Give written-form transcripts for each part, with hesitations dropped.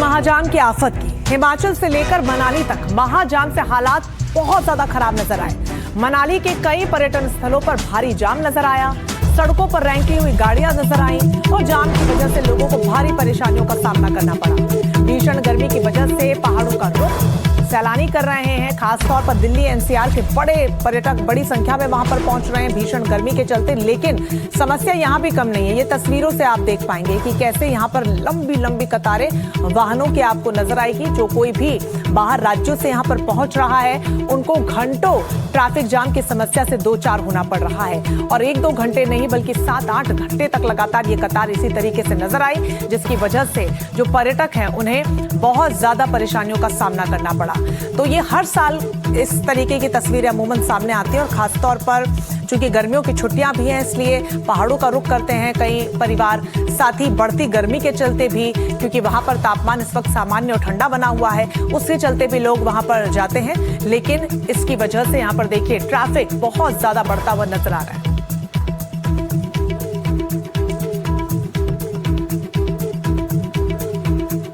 महाजाम की आफत की। हिमाचल से लेकर मनाली तक महाजाम से हालात बहुत ज्यादा खराब नजर आए। मनाली के कई पर्यटन स्थलों पर भारी जाम नजर आया। सड़कों पर रैंकी हुई गाड़ियां नजर आईं और जाम की वजह से लोगों को भारी परेशानियों का सामना करना पड़ा। भीषण गर्मी की वजह से पहाड़ों का रुख सैलानी कर रहे हैं। खासतौर पर दिल्ली एनसीआर के बड़े पर्यटक बड़ी संख्या में वहां पर पहुंच रहे हैं भीषण गर्मी के चलते। लेकिन समस्या यहां भी कम नहीं है। ये तस्वीरों से आप देख पाएंगे कि कैसे यहां पर लंबी लंबी कतारें वाहनों की आपको नजर आएगी। जो कोई भी बाहर राज्यों से यहां पर पहुंच रहा है उनको घंटों ट्रैफिक जाम की समस्या से दो चार होना पड़ रहा है। और 1-2 घंटे नहीं बल्कि 7-8 घंटे तक लगातार ये कतार इसी तरीके से नजर आई, जिसकी वजह से जो पर्यटक हैं उन्हें बहुत ज्यादा परेशानियों का सामना करना पड़ा। तो ये हर साल इस तरीके की तस्वीरें अमूमन सामने आती है और खासतौर पर चूंकि गर्मियों की छुट्टियां भी हैं इसलिए पहाड़ों का रुख करते हैं कई परिवार। साथ ही बढ़ती गर्मी के चलते भी, क्योंकि वहां पर तापमान इस वक्त सामान्य और ठंडा बना हुआ है, उसके चलते भी लोग वहां पर जाते हैं। लेकिन इसकी वजह से यहां पर देखिए ट्रैफिक बहुत ज्यादा बढ़ता हुआ नजर आ रहा है।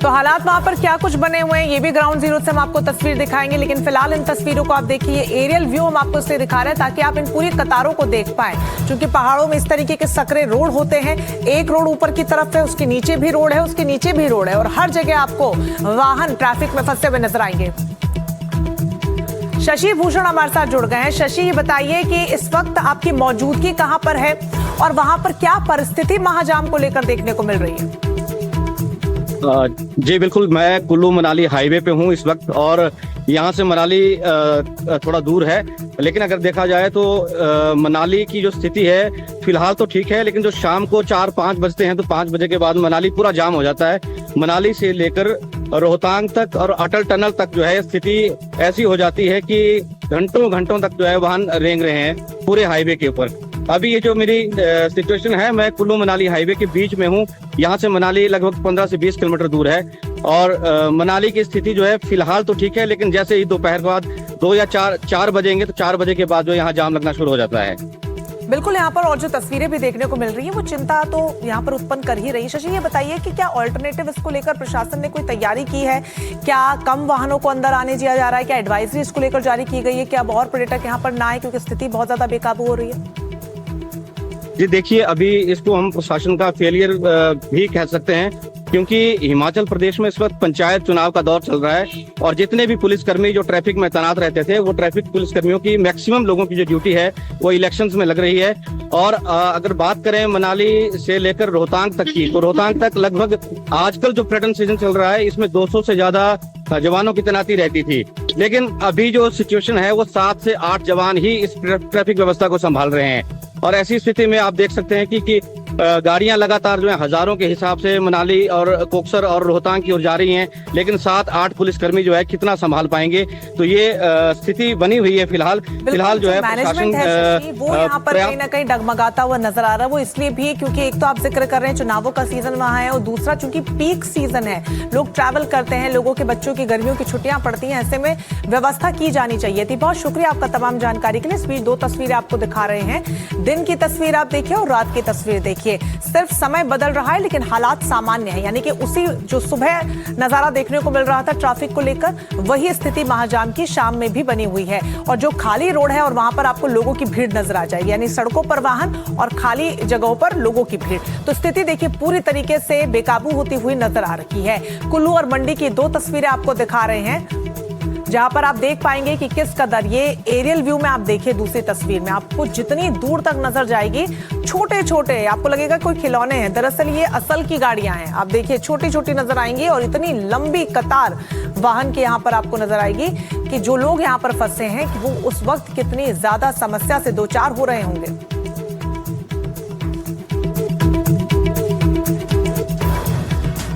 तो हालात वहां पर क्या कुछ बने हुए हैं ये भी ग्राउंड जीरो से हम आपको तस्वीर दिखाएंगे। लेकिन फिलहाल इन तस्वीरों को आप देखिए, एरियल व्यू हम आपको इसलिए दिखा रहे हैं ताकि आप इन पूरी कतारों को देख पाएं। क्योंकि पहाड़ों में इस तरीके के सकरे रोड होते हैं। एक रोड ऊपर की तरफ है, उसके नीचे भी रोड है, उसके नीचे भी रोड है और हर जगह आपको वाहन ट्रैफिक में फंसे हुए नजर आएंगे। शशि भूषण हमारे साथ जुड़ गए हैं। शशि, ये बताइए कि इस वक्त आपकी मौजूदगी कहां पर है और वहां पर क्या परिस्थिति महाजाम को लेकर देखने को मिल रही है? जी बिल्कुल, मैं कुल्लू मनाली हाईवे पे हूँ इस वक्त और यहाँ से मनाली थोड़ा दूर है। लेकिन अगर देखा जाए तो मनाली की जो स्थिति है फिलहाल तो ठीक है, लेकिन जो शाम को 4-5 बजते हैं तो 5 बजे के बाद मनाली पूरा जाम हो जाता है। मनाली से लेकर रोहतांग तक और अटल टनल तक जो है स्थिति ऐसी हो जाती है कि घंटों घंटों तक जो है वाहन रेंग रहे हैं पूरे हाईवे के ऊपर। अभी ये जो मेरी सिचुएशन है, मैं कुल्लू मनाली हाईवे के बीच में हूँ। यहाँ से मनाली लगभग 15 से 20 किलोमीटर दूर है और मनाली की स्थिति जो है फिलहाल तो ठीक है, लेकिन जैसे ही दोपहर के बाद 2 या 4 बजेंगे तो 4 बजे के बाद जो यहाँ जाम लगना शुरू हो जाता है। बिल्कुल, यहाँ पर और जो तस्वीरें भी देखने को मिल रही है वो चिंता तो यहाँ पर उत्पन्न कर ही रही। शशि, ये बताइए कि क्या ऑल्टरनेटिव इसको लेकर प्रशासन ने कोई तैयारी की है? क्या कम वाहनों को अंदर आने दिया जा रहा है? क्या एडवाइजरी इसको लेकर जारी की गई है कि अब और पर्यटक यहाँ पर ना आए क्योंकि स्थिति बहुत ज्यादा बेकाबू हो रही है? जी देखिए, अभी इसको हम प्रशासन का फेलियर भी कह सकते हैं, क्योंकि हिमाचल प्रदेश में इस वक्त पंचायत चुनाव का दौर चल रहा है और जितने भी पुलिसकर्मी जो ट्रैफिक में तैनात रहते थे वो ट्रैफिक पुलिसकर्मियों की मैक्सिमम लोगों की जो ड्यूटी है वो इलेक्शंस में लग रही है। और अगर बात करें मनाली से लेकर रोहतांग तक की, तो रोहतांग तक लगभग आजकल जो पर्यटन सीजन चल रहा है इसमें 200 से ज्यादा जवानों की तैनाती रहती थी। लेकिन अभी जो सिचुएशन है वो 7 से 8 जवान ही इस ट्रैफिक व्यवस्था को संभाल रहे हैं। और ऐसी स्थिति में आप देख सकते हैं कि गाड़ियां लगातार जो है हजारों के हिसाब से मनाली और कोकसर और रोहतांग की ओर जा रही हैं, लेकिन 7-8 पुलिसकर्मी जो है कितना संभाल पाएंगे। तो ये स्थिति बनी हुई है फिलहाल जो है प्रशासन वो यहाँ पर कहीं ना कहीं डगमगाता हुआ नजर आ रहा है। वो इसलिए भी क्योंकि एक तो आप जिक्र कर रहे हैं चुनावों का सीजन वहां है और दूसरा चूंकि पीक सीजन है, लोग ट्रैवल करते हैं, लोगों के बच्चों की गर्मियों की छुट्टियां पड़ती हैं, ऐसे में व्यवस्था की जानी चाहिए थी। बहुत शुक्रिया आपका तमाम जानकारी के लिए। इस बीच 2 तस्वीरें आपको दिखा रहे हैं, दिन की तस्वीर आप देखिए और रात की तस्वीर देखिए। सिर्फ समय बदल रहा है लेकिन हालात सामान्य है, यानी कि उसी जो सुबह नजारा देखने को मिल रहा था ट्रैफिक को लेकर वही स्थिति महाजाम की शाम में भी बनी हुई है। और जो खाली रोड है और वहां पर आपको लोगों की भीड़ नजर आ जाएगी, यानी सड़कों पर वाहन और खाली जगहों पर लोगों की भीड़। तो स्थिति देखिए पूरी तरीके से बेकाबू होती हुई नजर आ रही है। कुल्लू और मंडी की 2 तस्वीरें आपको दिखा रहे हैं जहां पर आप देख पाएंगे कि किस कदर ये एरियल व्यू में आप देखिए दूसरी तस्वीर में आपको जितनी दूर तक नजर जाएगी छोटे छोटे आपको लगेगा कोई खिलौने हैं, दरअसल ये असल की गाड़ियां हैं। आप देखिए छोटी छोटी नजर आएंगी और इतनी लंबी कतार वाहन की यहां पर आपको नजर आएगी कि जो लोग यहां पर फंसे हैं कि वो उस वक्त कितनी ज्यादा समस्या से 2-4 हो रहे होंगे।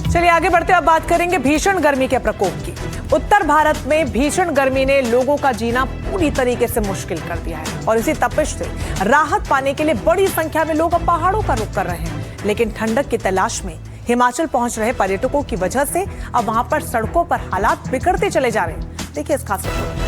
चलिए आगे बढ़ते अब बात करेंगे भीषण गर्मी के प्रकोप की। उत्तर भारत में भीषण गर्मी ने लोगों का जीना पूरी तरीके से मुश्किल कर दिया है और इसी तपिश से राहत पाने के लिए बड़ी संख्या में लोग अब पहाड़ों का रुख कर रहे हैं। लेकिन ठंडक की तलाश में हिमाचल पहुंच रहे पर्यटकों की वजह से अब वहां पर सड़कों पर हालात बिगड़ते चले जा रहे हैं। देखिए इस खास रिपोर्ट।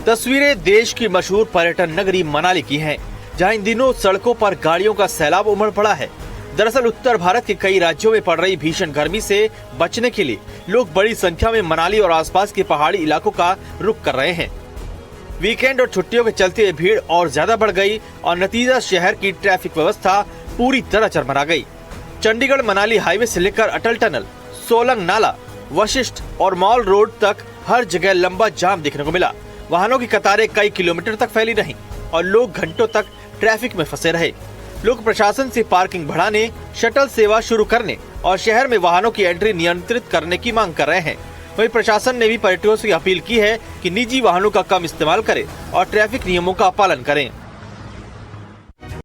तस्वीरें देश की मशहूर पर्यटन नगरी मनाली की हैं। जहां इन दिनों सड़कों पर गाड़ियों का सैलाब उमड़ पड़ा है। दरअसल उत्तर भारत के कई राज्यों में पड़ रही भीषण गर्मी से बचने के लिए लोग बड़ी संख्या में मनाली और आसपास के पहाड़ी इलाकों का रुख कर रहे हैं। वीकेंड और छुट्टियों के चलते ये भीड़ और ज्यादा बढ़ गई और नतीजा शहर की ट्रैफिक व्यवस्था पूरी तरह चरमरा गई। चंडीगढ़ मनाली हाईवे से लेकर अटल टनल, सोलंग नाला, वशिष्ठ और मॉल रोड तक हर जगह लंबा जाम देखने को मिला। वाहनों की कतारें कई किलोमीटर तक फैली रहीं और लोग घंटों तक ट्रैफिक में फंसे रहे। लोग प्रशासन से पार्किंग बढ़ाने, शटल सेवा शुरू करने और शहर में वाहनों की एंट्री नियंत्रित करने की मांग कर रहे हैं। वहीं प्रशासन ने भी पर्यटकों से अपील की है कि निजी वाहनों का कम इस्तेमाल करें और ट्रैफिक नियमों का पालन करें।